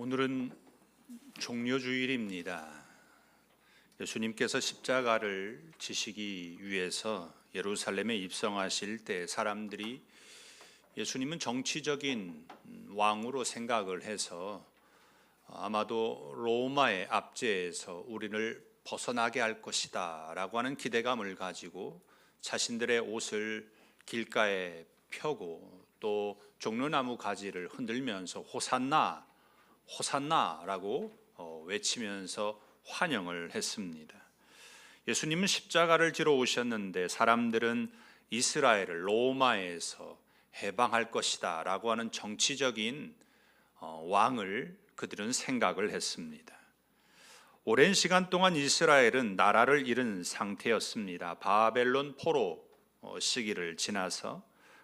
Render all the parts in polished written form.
오늘은 종려주일입니다. 예수님께서 십자가를 지시기 위해서 예루살렘에 입성하실 때 사람들이 예수님은 정치적인 왕으로 생각을 해서 아마도 로마의 압제에서 우리를 벗어나게 할 것이다 라고 하는 기대감을 가지고 자신들의 옷을 길가에 펴고 또 종려나무 가지를 흔들면서 호산나 호산나라고 외치면서 환영을 했습니다. 예수님은 십자가를 지러 오셨는데 사람들은 이스라엘을 로마에서 해방할 것이다 라고 하는 정치적인 왕을 그들은 생각을 했습니다. 오랜 시간 동안 이스라엘은 나라를 잃은 상태였습니다. 바벨론 포로 시기를 지나서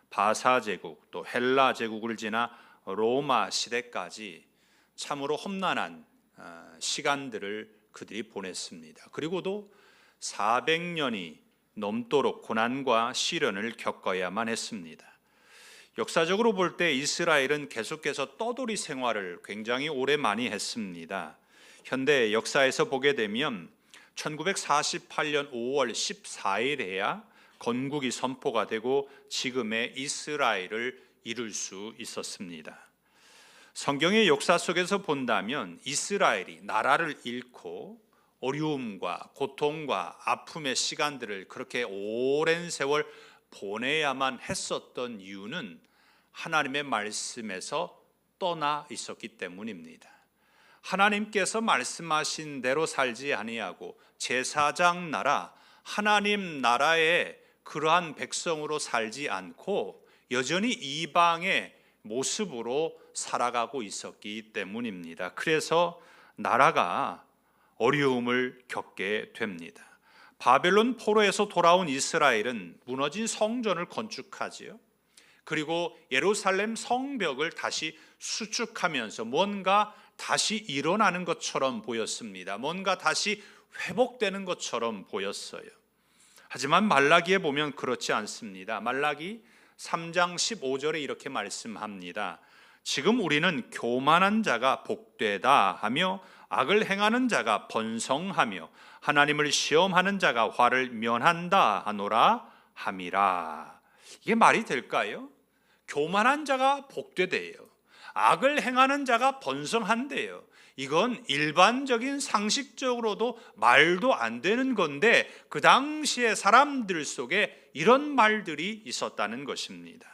바사 제국 또 헬라 제국을 지나 로마 시대까지 참으로 험난한 시간들을 그들이 보냈습니다. 그리고도 400년이 넘도록 고난과 시련을 겪어야만 했습니다. 역사적으로 볼 때 이스라엘은 계속해서 떠돌이 생활을 굉장히 오래 많이 했습니다. 현대 역사에서 보게 되면 1948년 5월 14일에야 건국이 선포가 되고 지금의 이스라엘을 이룰 수 있었습니다. 성경의 역사 속에서 본다면 이스라엘이 나라를 잃고 어려움과 고통과 아픔의 시간들을 그렇게 오랜 세월 보내야만 했었던 이유는 하나님의 말씀에서 떠나 있었기 때문입니다. 하나님께서 말씀하신 대로 살지 아니하고 제사장 나라, 하나님 나라의 그러한 백성으로 살지 않고 여전히 이방의 모습으로 살아가고 있었기 때문입니다. 그래서 나라가 어려움을 겪게 됩니다. 바벨론 포로에서 돌아온 이스라엘은 무너진 성전을 건축하지요. 그리고 예루살렘 성벽을 다시 수축하면서 뭔가 다시 일어나는 것처럼 보였습니다. 뭔가 다시 회복되는 것처럼 보였어요. 하지만 말라기에 보면 그렇지 않습니다. 말라기 3장 15절에 이렇게 말씀합니다. 지금 우리는 교만한 자가 복되다 하며 악을 행하는 자가 번성하며 하나님을 시험하는 자가 화를 면한다 하노라 함이라. 이게 말이 될까요? 교만한 자가 복되대요. 악을 행하는 자가 번성한대요. 이건 일반적인 상식적으로도 말도 안 되는 건데 그 당시의 사람들 속에 이런 말들이 있었다는 것입니다.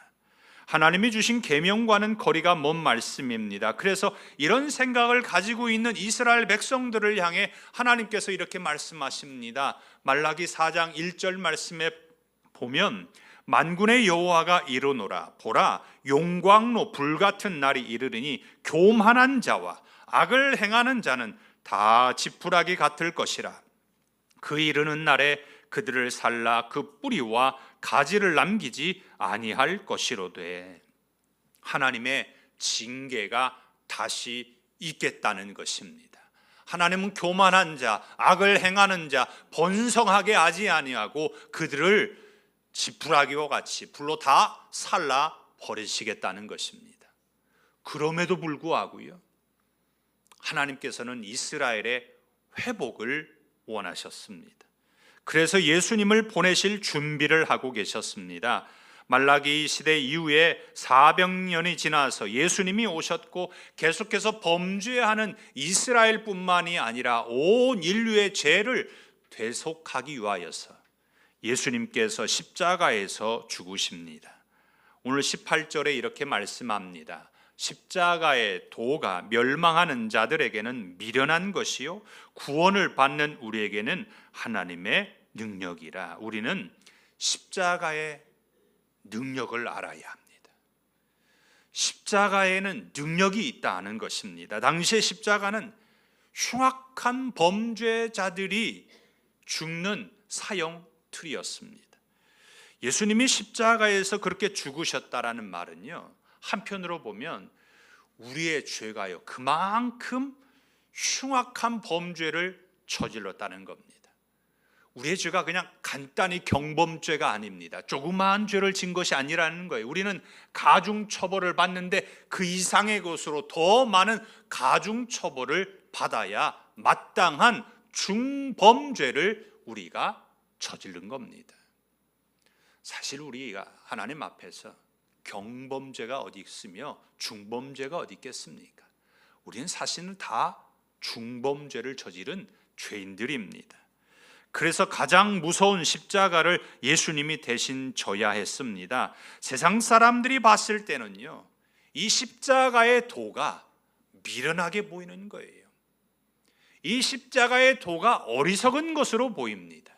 하나님이 주신 계명과는 거리가 먼 말씀입니다. 그래서 이런 생각을 가지고 있는 이스라엘 백성들을 향해 하나님께서 이렇게 말씀하십니다. 말라기 4장 1절 말씀에 보면 만군의 여호와가 이르노라 보라 용광로 불같은 날이 이르리니 교만한 자와 악을 행하는 자는 다 지푸라기 같을 것이라. 그 이르는 날에 그들을 살라 그 뿌리와 가지를 남기지 아니할 것이로되. 하나님의 징계가 다시 있겠다는 것입니다. 하나님은 교만한 자, 악을 행하는 자 번성하게 하지 아니하고 그들을 지푸라기와 같이 불로 다 살라 버리시겠다는 것입니다. 그럼에도 불구하고요, 하나님께서는 이스라엘의 회복을 원하셨습니다. 그래서 예수님을 보내실 준비를 하고 계셨습니다. 말라기 시대 이후에 400년이 지나서 예수님이 오셨고 계속해서 범죄하는 이스라엘뿐만이 아니라 온 인류의 죄를 대속하기 위하여서 예수님께서 십자가에서 죽으십니다. 오늘 18절에 이렇게 말씀합니다. 십자가의 도가 멸망하는 자들에게는 미련한 것이요 구원을 받는 우리에게는 하나님의 능력이라. 우리는 십자가의 능력을 알아야 합니다. 십자가에는 능력이 있다는 것입니다. 당시의 십자가는 흉악한 범죄자들이 죽는 사형 틀이었습니다. 예수님이 십자가에서 그렇게 죽으셨다라는 말은요, 한편으로 보면 우리의 죄가요 그만큼 흉악한 범죄를 저질렀다는 겁니다. 우리의 죄가 그냥 간단히 경범죄가 아닙니다. 조그마한 죄를 진 것이 아니라는 거예요. 우리는 가중처벌을 받는데 그 이상의 것으로 더 많은 가중처벌을 받아야 마땅한 중범죄를 우리가 저지른 겁니다. 사실 우리가 하나님 앞에서 경범죄가 어디 있으며 중범죄가 어디 있겠습니까? 우리는 사실은 다 중범죄를 저지른 죄인들입니다. 그래서 가장 무서운 십자가를 예수님이 대신 져야 했습니다. 세상 사람들이 봤을 때는요, 이 십자가의 도가 미련하게 보이는 거예요. 이 십자가의 도가 어리석은 것으로 보입니다.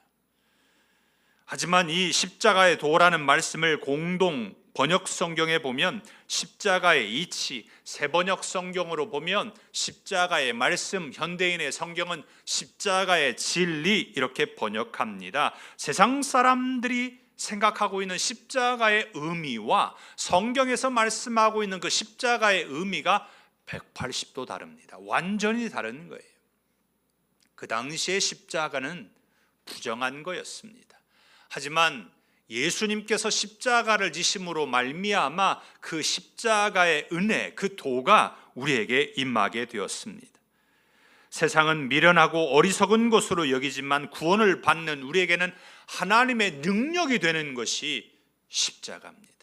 하지만 이 십자가의 도라는 말씀을 공동 번역 성경에 보면 십자가의 이치, 새번역 성경으로 보면 십자가의 말씀, 현대인의 성경은 십자가의 진리 이렇게 번역합니다. 세상 사람들이 생각하고 있는 십자가의 의미와 성경에서 말씀하고 있는 그 십자가의 의미가 180도 다릅니다. 완전히 다른 거예요. 그 당시의 십자가는 부정한 거였습니다. 하지만 예수님께서 십자가를 지심으로 말미암아 그 십자가의 은혜, 그 도가 우리에게 임하게 되었습니다. 세상은 미련하고 어리석은 것으로 여기지만 구원을 받는 우리에게는 하나님의 능력이 되는 것이 십자가입니다.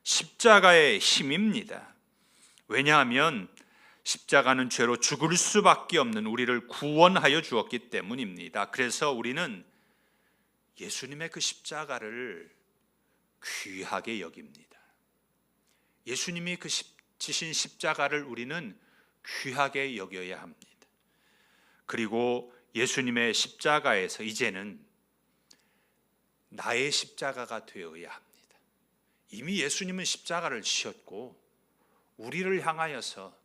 십자가의 힘입니다. 왜냐하면 십자가는 죄로 죽을 수밖에 없는 우리를 구원하여 주었기 때문입니다. 그래서 우리는 예수님의 그 십자가를 귀하게 여깁니다. 예수님이 그 지신 십자가를 우리는 귀하게 여겨야 합니다. 그리고 예수님의 십자가에서 이제는 나의 십자가가 되어야 합니다. 이미 예수님은 십자가를 지셨고 우리를 향하여서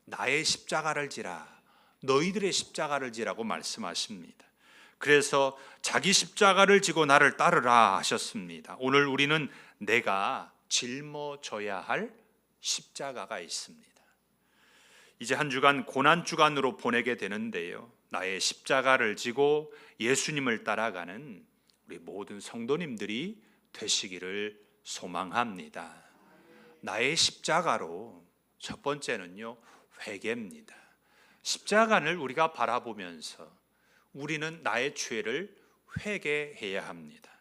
나의 십자가를 지라, 너희들의 십자가를 지라고 말씀하십니다. 그래서 자기 십자가를 지고 나를 따르라 하셨습니다. 오늘 우리는 내가 짊어져야 할 십자가가 있습니다. 이제 한 주간 고난주간으로 보내게 되는데요, 나의 십자가를 지고 예수님을 따라가는 우리 모든 성도님들이 되시기를 소망합니다. 나의 십자가로 첫 번째는요, 회개입니다. 십자가를 우리가 바라보면서 우리는 나의 죄를 회개해야 합니다.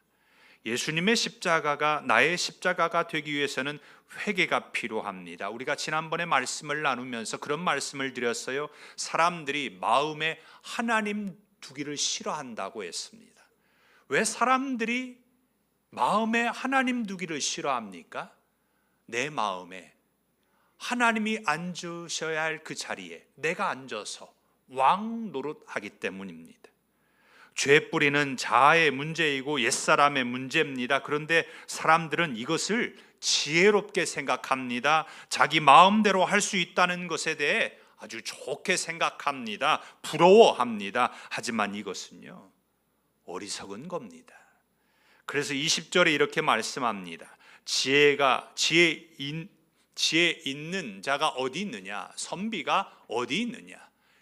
예수님의 십자가가 나의 십자가가 되기 위해서는 회개가 필요합니다. 우리가 지난번에 말씀을 나누면서 그런 말씀을 드렸어요. 사람들이 마음에 하나님 두기를 싫어한다고 했습니다. 왜 사람들이 마음에 하나님 두기를 싫어합니까? 내 마음에 하나님이 앉으셔야 할 그 자리에 내가 앉아서 왕 노릇하기 때문입니다. 죄 뿌리는 자아의 문제이고 옛사람의 문제입니다. 그런데 사람들은 이것을 지혜롭게 생각합니다. 자기 마음대로 할 수 있다는 것에 대해 아주 좋게 생각합니다. 부러워합니다. 하지만 이것은요, 어리석은 겁니다. 그래서 20절에 이렇게 말씀합니다. 지혜 있는 자가 어디 있느냐? 선비가 어디 있느냐?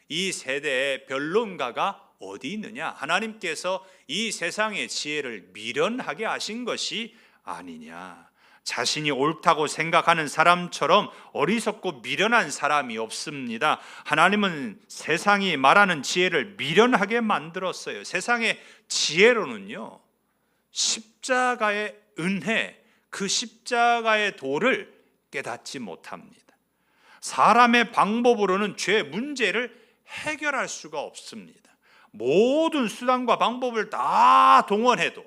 이 세대의 변론가가 어디 있느냐? 하나님께서 이 세상의 지혜를 미련하게 하신 것이 아니냐? 자신이 옳다고 생각하는 사람처럼 어리석고 미련한 사람이 없습니다. 하나님은 세상이 말하는 지혜를 미련하게 만들었어요. 세상의 지혜로는요, 십자가의 은혜, 그 십자가의 도를 깨닫지 못합니다. 사람의 방법으로는 죄 문제를 해결할 수가 없습니다. 모든 수단과 방법을 다 동원해도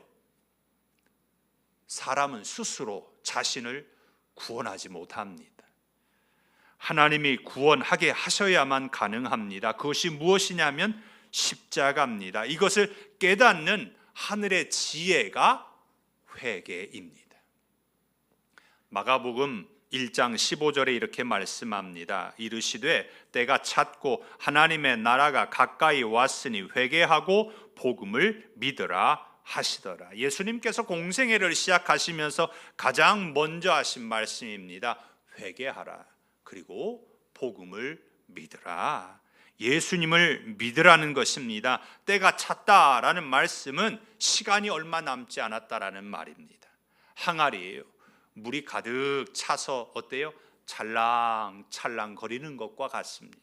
사람은 스스로 자신을 구원하지 못합니다. 하나님이 구원하게 하셔야만 가능합니다. 그것이 무엇이냐면 십자가입니다. 이것을 깨닫는 하늘의 지혜가 회개입니다. 마가복음 1장 15절에 이렇게 말씀합니다. 이르시되 때가 찼고 하나님의 나라가 가까이 왔으니 회개하고 복음을 믿으라 하시더라. 예수님께서 공생애를 시작하시면서 가장 먼저 하신 말씀입니다. 회개하라. 그리고 복음을 믿으라. 예수님을 믿으라는 것입니다. 때가 찼다라는 말씀은 시간이 얼마 남지 않았다라는 말입니다. 항아리예요. 물이 가득 차서 어때요? 찰랑찰랑 거리는 것과 같습니다.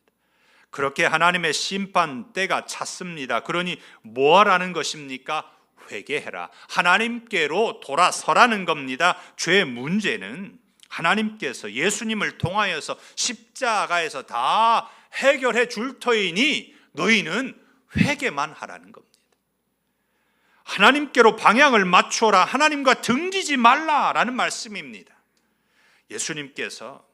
그렇게 하나님의 심판 때가 찼습니다. 그러니 뭐하라는 것입니까? 회개해라. 하나님께로 돌아서라는 겁니다. 죄의 문제는 하나님께서 예수님을 통하여서 십자가에서 다 해결해 줄 터이니 너희는 회개만 하라는 겁니다. 하나님께로 방향을 맞춰라. 하나님과 등지지 말라라는 말씀입니다. 예수님께서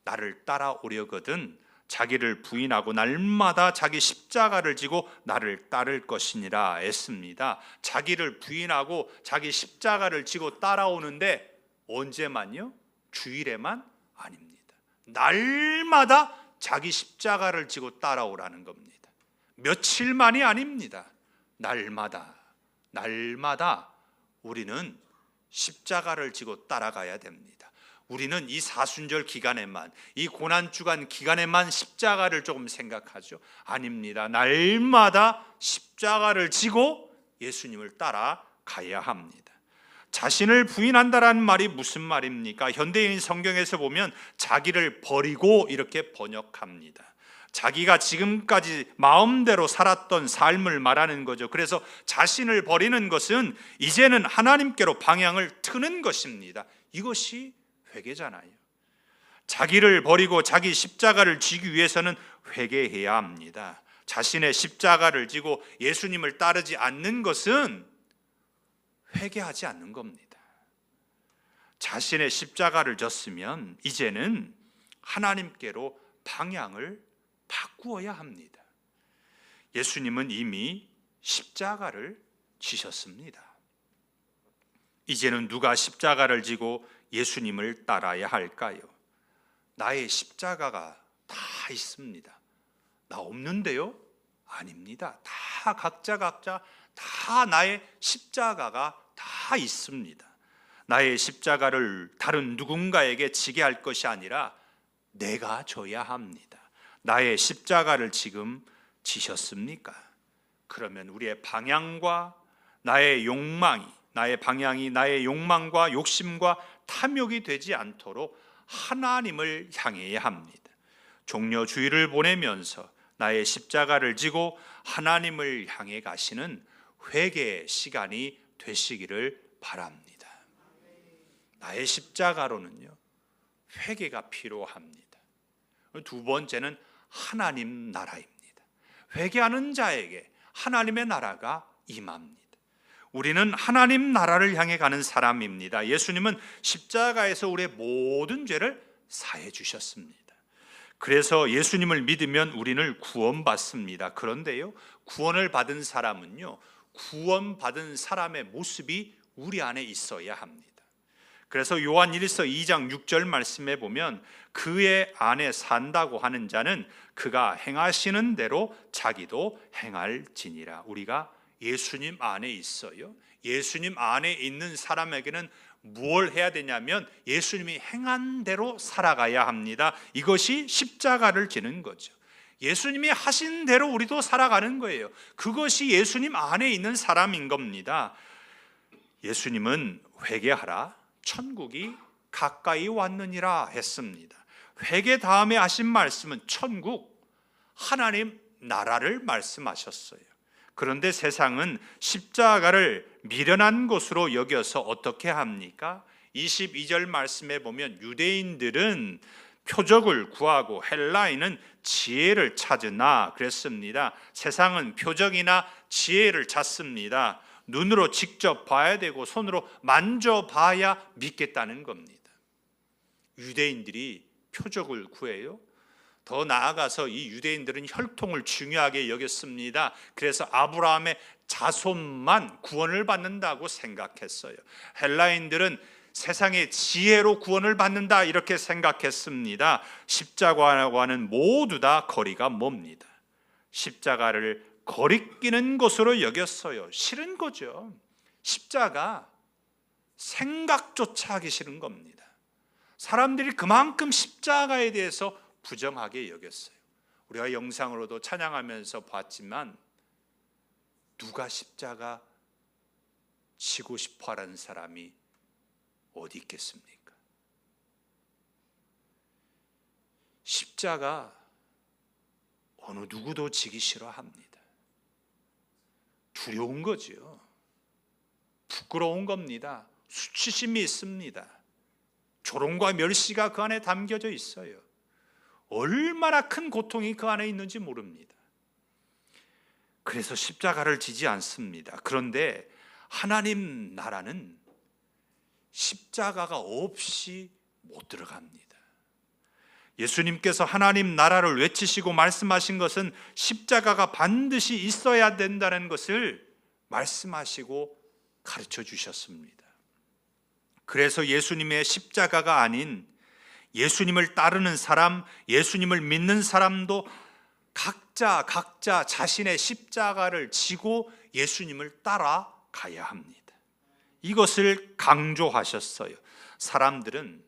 나를 따라오려거든 자기를 부인하고 날마다 자기 십자가를 지고 나를 따를 것이니라 했습니다. 자기를 부인하고 자기 십자가를 지고 따라오는데 언제만요? 주일에만 아닙니다. 날마다 자기 십자가를 지고 따라오라는 겁니다. 며칠만이 아닙니다. 날마다 우리는 십자가를 지고 따라가야 됩니다. 우리는 이 사순절 기간에만, 이 고난주간 기간에만 십자가를 조금 생각하죠. 아닙니다. 날마다 십자가를 지고 예수님을 따라가야 합니다. 자신을 부인한다라는 말이 무슨 말입니까? 현대인 성경에서 보면 자기를 버리고 이렇게 번역합니다. 자기가 지금까지 마음대로 살았던 삶을 말하는 거죠. 그래서 자신을 버리는 것은 이제는 하나님께로 방향을 트는 것입니다. 이것이 회개잖아요. 자기를 버리고 자기 십자가를 지기 위해서는 회개해야 합니다. 자신의 십자가를 지고 예수님을 따르지 않는 것은 회개하지 않는 겁니다. 자신의 십자가를 졌으면 이제는 하나님께로 방향을 바꾸어야 합니다. 예수님은 이미 십자가를 지셨습니다. 이제는 누가 십자가를 지고 예수님을 따라야 할까요? 나의 십자가가 다 있습니다. 나 없는데요? 아닙니다. 다 각자 다 나의 십자가가 다 있습니다. 나의 십자가를 다른 누군가에게 지게 할 것이 아니라 내가 져야 합니다. 나의 십자가를 지금 지셨습니까? 그러면 우리의 방향과 나의 욕망이, 나의 방향이 나의 욕망과 욕심과 탐욕이 되지 않도록 하나님을 향해야 합니다. 종려주의를 보내면서 나의 십자가를 지고 하나님을 향해 가시는 회개의 시간이 되시기를 바랍니다. 나의 십자가로는요, 회개가 필요합니다. 두 번째는 하나님 나라입니다. 회개하는 자에게 하나님의 나라가 임합니다. 우리는 하나님 나라를 향해 가는 사람입니다. 예수님은 십자가에서 우리의 모든 죄를 사해 주셨습니다. 그래서 예수님을 믿으면 우리는 구원받습니다. 그런데요, 구원을 받은 사람은요, 구원받은 사람의 모습이 우리 안에 있어야 합니다. 그래서 요한 1서 2장 6절 말씀에 보면 그의 안에 산다고 하는 자는 그가 행하시는 대로 자기도 행할지니라. 우리가 예수님 안에 있어요. 예수님 안에 있는 사람에게는 무엇을 해야 되냐면 예수님이 행한 대로 살아가야 합니다. 이것이 십자가를 지는 거죠. 예수님이 하신 대로 우리도 살아가는 거예요. 그것이 예수님 안에 있는 사람인 겁니다. 예수님은 회개하라, 천국이 가까이 왔느니라 했습니다. 회개 다음에 하신 말씀은 천국, 하나님 나라를 말씀하셨어요. 그런데 세상은 십자가를 미련한 것으로 여겨서 어떻게 합니까? 22절 말씀에 보면 유대인들은 표적을 구하고 헬라인은 지혜를 찾으나 그랬습니다. 세상은 표적이나 지혜를 찾습니다. 눈으로 직접 봐야 되고 손으로 만져봐야 믿겠다는 겁니다. 유대인들이 표적을 구해요. 더 나아가서 이 유대인들은 혈통을 중요하게 여겼습니다. 그래서 아브라함의 자손만 구원을 받는다고 생각했어요. 헬라인들은 세상의 지혜로 구원을 받는다 이렇게 생각했습니다. 십자가와는 모두 다 거리가 멉니다. 십자가를 거리끼는 것으로 여겼어요. 싫은 거죠. 십자가 생각조차 하기 싫은 겁니다. 사람들이 그만큼 십자가에 대해서 부정하게 여겼어요. 우리가 영상으로도 찬양하면서 봤지만 누가 십자가 지고 싶어하는 사람이 어디 있겠습니까? 십자가 어느 누구도 지기 싫어합니다. 두려운 거지요. 부끄러운 겁니다. 수치심이 있습니다. 조롱과 멸시가 그 안에 담겨져 있어요. 얼마나 큰 고통이 그 안에 있는지 모릅니다. 그래서 십자가를 지지 않습니다. 그런데 하나님 나라는 십자가가 없이 못 들어갑니다. 예수님께서 하나님 나라를 외치시고 말씀하신 것은 십자가가 반드시 있어야 된다는 것을 말씀하시고 가르쳐 주셨습니다. 그래서 예수님의 십자가가 아닌 예수님을 따르는 사람, 예수님을 믿는 사람도 각자 자신의 십자가를 지고 예수님을 따라가야 합니다. 이것을 강조하셨어요. 사람들은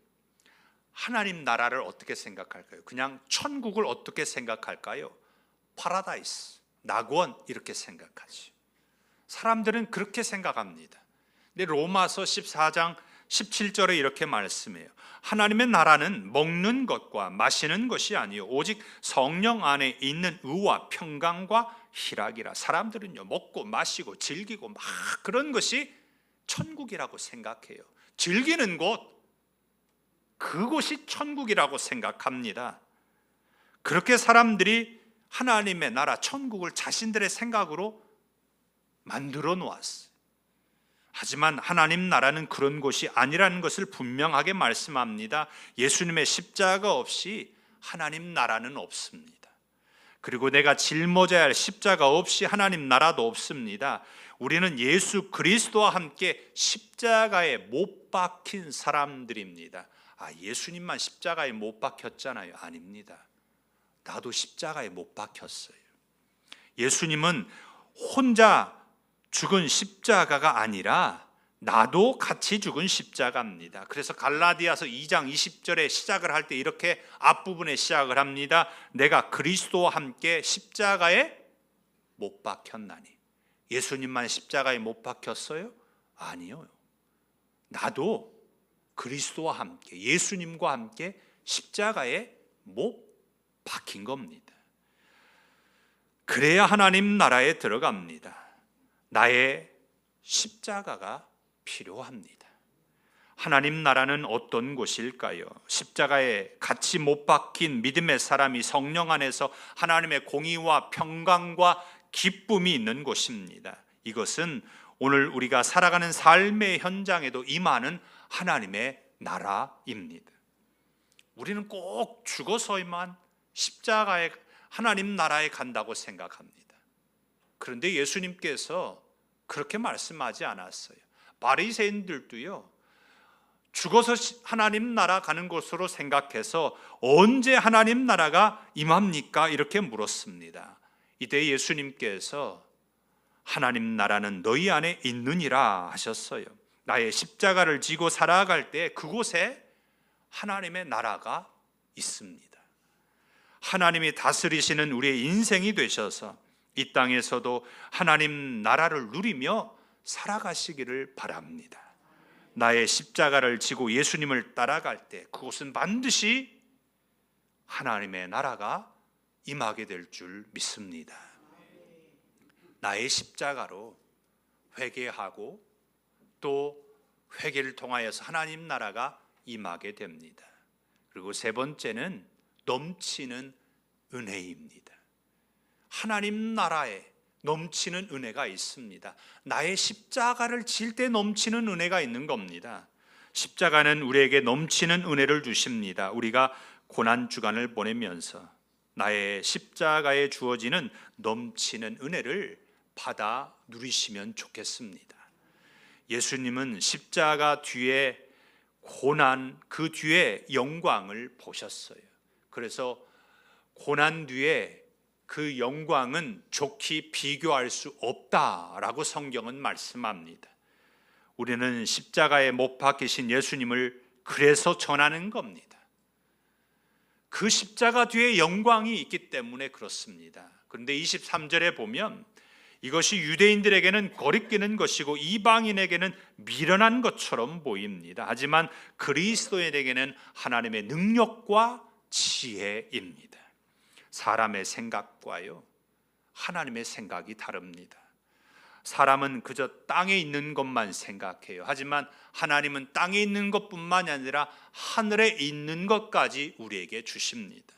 하나님 나라를 어떻게 생각할까요? 그냥 천국을 어떻게 생각할까요? 파라다이스, 낙원 이렇게 생각하지. 사람들은 그렇게 생각합니다. 근데 로마서 14장 17절에 이렇게 말씀해요. 하나님의 나라는 먹는 것과 마시는 것이 아니요 오직 성령 안에 있는 의와 평강과 희락이라. 사람들은요 먹고 마시고 즐기고 막 그런 것이 천국이라고 생각해요. 즐기는 곳, 그곳이 천국이라고 생각합니다. 그렇게 사람들이 하나님의 나라 천국을 자신들의 생각으로 만들어 놓았어요. 하지만 하나님 나라는 그런 곳이 아니라는 것을 분명하게 말씀합니다. 예수님의 십자가 없이 하나님 나라는 없습니다. 그리고 내가 짊어져야 할 십자가 없이 하나님 나라도 없습니다. 우리는 예수 그리스도와 함께 십자가에 못 박힌 사람들입니다. 예수님만 십자가에 못 박혔잖아요. 아닙니다. 나도 십자가에 못 박혔어요. 예수님은 혼자 죽은 십자가가 아니라 나도 같이 죽은 십자가입니다. 그래서 갈라디아서 2장 20절에 시작을 할 때 이렇게 앞부분에 시작을 합니다. 내가 그리스도와 함께 십자가에 못 박혔나니. 예수님만 십자가에 못 박혔어요? 아니요. 나도 그리스도와 함께, 예수님과 함께 십자가에 못 박힌 겁니다. 그래야 하나님 나라에 들어갑니다. 나의 십자가가 필요합니다. 하나님 나라는 어떤 곳일까요? 십자가에 같이 못 박힌 믿음의 사람이 성령 안에서 하나님의 공의와 평강과 기쁨이 있는 곳입니다. 이것은 오늘 우리가 살아가는 삶의 현장에도 임하는 하나님의 나라입니다. 우리는 꼭 죽어서만 십자가에 하나님 나라에 간다고 생각합니다. 그런데 예수님께서 그렇게 말씀하지 않았어요. 바리새인들도요, 죽어서 하나님 나라 가는 곳으로 생각해서 언제 하나님 나라가 임합니까? 이렇게 물었습니다. 이때 예수님께서 하나님 나라는 너희 안에 있느니라 하셨어요. 나의 십자가를 지고 살아갈 때 그곳에 하나님의 나라가 있습니다. 하나님이 다스리시는 우리의 인생이 되셔서 이 땅에서도 하나님 나라를 누리며 살아가시기를 바랍니다. 나의 십자가를 지고 예수님을 따라갈 때 그곳은 반드시 하나님의 나라가 임하게 될 줄 믿습니다. 나의 십자가로 회개하고 또 회개를 통하여서 하나님 나라가 임하게 됩니다. 그리고 세 번째는 넘치는 은혜입니다. 하나님 나라에 넘치는 은혜가 있습니다. 나의 십자가를 질 때 넘치는 은혜가 있는 겁니다. 십자가는 우리에게 넘치는 은혜를 주십니다. 우리가 고난 주간을 보내면서 나의 십자가에 주어지는 넘치는 은혜를 받아 누리시면 좋겠습니다. 예수님은 십자가 뒤에 고난, 그 뒤에 영광을 보셨어요. 그래서 고난 뒤에 그 영광은 좋게 비교할 수 없다라고 성경은 말씀합니다. 우리는 십자가에 못 박히신 예수님을 그래서 전하는 겁니다. 그 십자가 뒤에 영광이 있기 때문에 그렇습니다. 그런데 23절에 보면 이것이 유대인들에게는 거리끼는 것이고 이방인에게는 미련한 것처럼 보입니다. 하지만 그리스도인에게는 하나님의 능력과 지혜입니다. 사람의 생각과요, 하나님의 생각이 다릅니다. 사람은 그저 땅에 있는 것만 생각해요. 하지만 하나님은 땅에 있는 것뿐만이 아니라 하늘에 있는 것까지 우리에게 주십니다.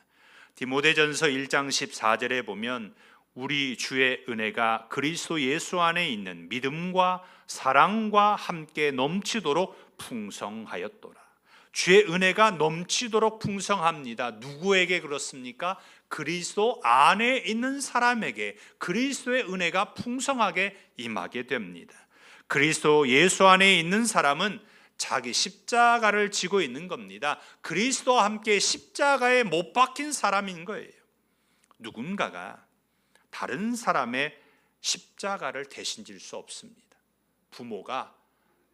디모데전서 1장 14절에 보면 우리 주의 은혜가 그리스도 예수 안에 있는 믿음과 사랑과 함께 넘치도록 풍성하였도다. 주의 은혜가 넘치도록 풍성합니다. 누구에게 그렇습니까? 그리스도 안에 있는 사람에게 그리스도의 은혜가 풍성하게 임하게 됩니다. 그리스도 예수 안에 있는 사람은 자기 십자가를 지고 있는 겁니다. 그리스도와 함께 십자가에 못 박힌 사람인 거예요. 누군가가 다른 사람의 십자가를 대신 질 수 없습니다. 부모가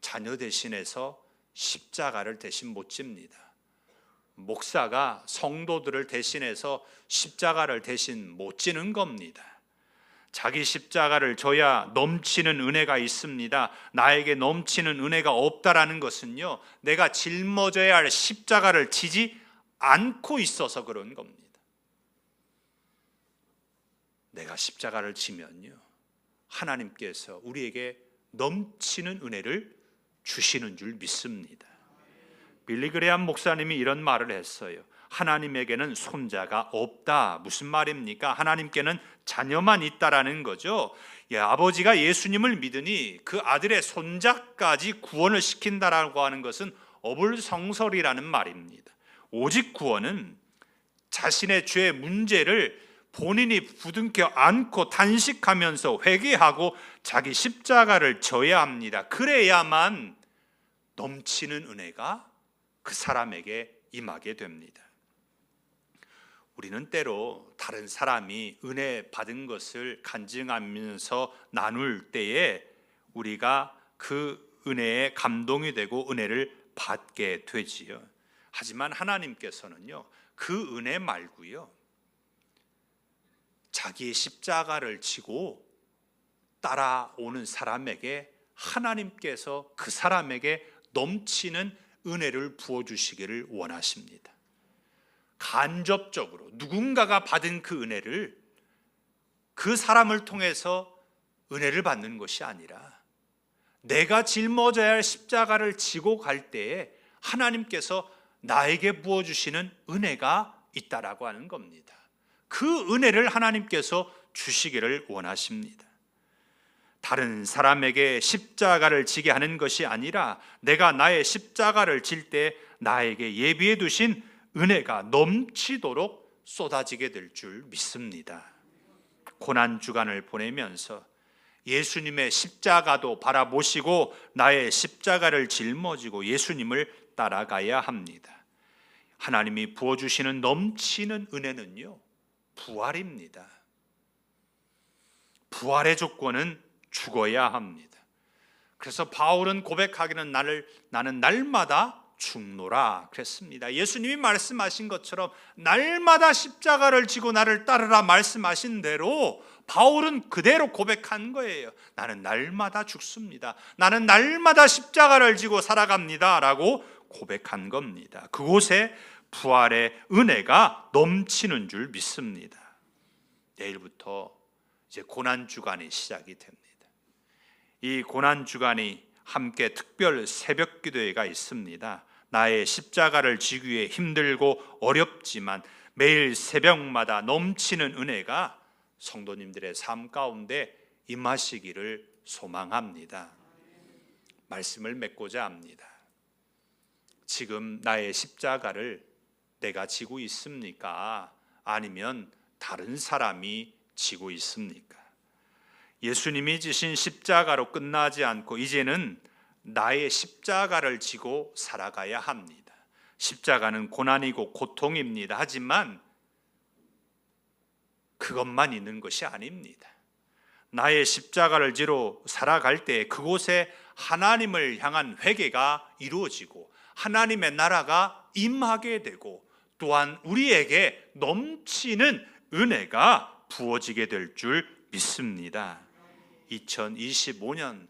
자녀 대신해서 십자가를 대신 못 집니다. 목사가 성도들을 대신해서 십자가를 대신 못 지는 겁니다. 자기 십자가를 져야 넘치는 은혜가 있습니다. 나에게 넘치는 은혜가 없다라는 것은요, 내가 짊어져야 할 십자가를 지지 않고 있어서 그런 겁니다. 내가 십자가를 지면요, 하나님께서 우리에게 넘치는 은혜를 주시는 줄 믿습니다. 빌리 그레함 목사님이 이런 말을 했어요. 하나님에게는 손자가 없다. 무슨 말입니까? 하나님께는 자녀만 있다라는 거죠. 아버지가 예수님을 믿으니 그 아들의 손자까지 구원을 시킨다라고 하는 것은 어불성설이라는 말입니다. 오직 구원은 자신의 죄의 문제를 본인이 부둥켜 안고 단식하면서 회개하고 자기 십자가를 져야 합니다. 그래야만 넘치는 은혜가 그 사람에게 임하게 됩니다. 우리는 때로 다른 사람이 은혜 받은 것을 간증하면서 나눌 때에 우리가 그 은혜에 감동이 되고 은혜를 받게 되지요. 하지만 하나님께서는요, 그 은혜 말고요, 자기의 십자가를 지고 따라오는 사람에게 하나님께서 그 사람에게 넘치는 은혜를 부어주시기를 원하십니다. 간접적으로 누군가가 받은 그 은혜를 그 사람을 통해서 은혜를 받는 것이 아니라 내가 짊어져야 할 십자가를 지고 갈 때에 하나님께서 나에게 부어주시는 은혜가 있다라고 하는 겁니다. 그 은혜를 하나님께서 주시기를 원하십니다. 다른 사람에게 십자가를 지게 하는 것이 아니라 내가 나의 십자가를 질 때 나에게 예비해 두신 은혜가 넘치도록 쏟아지게 될 줄 믿습니다. 고난주간을 보내면서 예수님의 십자가도 바라보시고 나의 십자가를 짊어지고 예수님을 따라가야 합니다. 하나님이 부어주시는 넘치는 은혜는요, 부활입니다. 부활의 조건은 죽어야 합니다. 그래서 바울은 고백하기는 나는 날마다 죽노라 그랬습니다. 예수님이 말씀하신 것처럼 날마다 십자가를 지고 나를 따르라 말씀하신 대로 바울은 그대로 고백한 거예요. 나는 날마다 죽습니다. 나는 날마다 십자가를 지고 살아갑니다 라고 고백한 겁니다. 그곳에 부활의 은혜가 넘치는 줄 믿습니다. 내일부터 이제 고난주간이 시작이 됩니다. 이 고난주간이 함께 특별 새벽 기도회가 있습니다. 나의 십자가를 지기 위해 힘들고 어렵지만 매일 새벽마다 넘치는 은혜가 성도님들의 삶 가운데 임하시기를 소망합니다. 말씀을 맺고자 합니다. 지금 나의 십자가를 내가 지고 있습니까? 아니면 다른 사람이 지고 있습니까? 예수님이 지신 십자가로 끝나지 않고 이제는 나의 십자가를 지고 살아가야 합니다. 십자가는 고난이고 고통입니다. 하지만 그것만 있는 것이 아닙니다. 나의 십자가를 지러 살아갈 때 그곳에 하나님을 향한 회개가 이루어지고 하나님의 나라가 임하게 되고 또한 우리에게 넘치는 은혜가 부어지게 될 줄 믿습니다. 2025년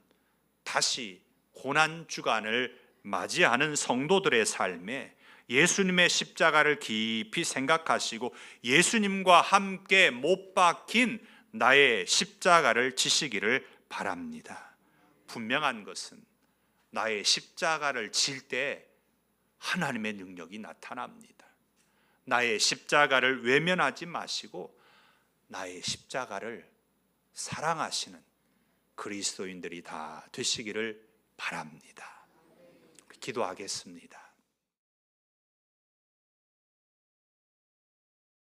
다시 고난주간을 맞이하는 성도들의 삶에 예수님의 십자가를 깊이 생각하시고 예수님과 함께 못 박힌 나의 십자가를 지시기를 바랍니다. 분명한 것은 나의 십자가를 질 때 하나님의 능력이 나타납니다. 나의 십자가를 외면하지 마시고 나의 십자가를 사랑하시는 그리스도인들이 다 되시기를 바랍니다. 기도하겠습니다.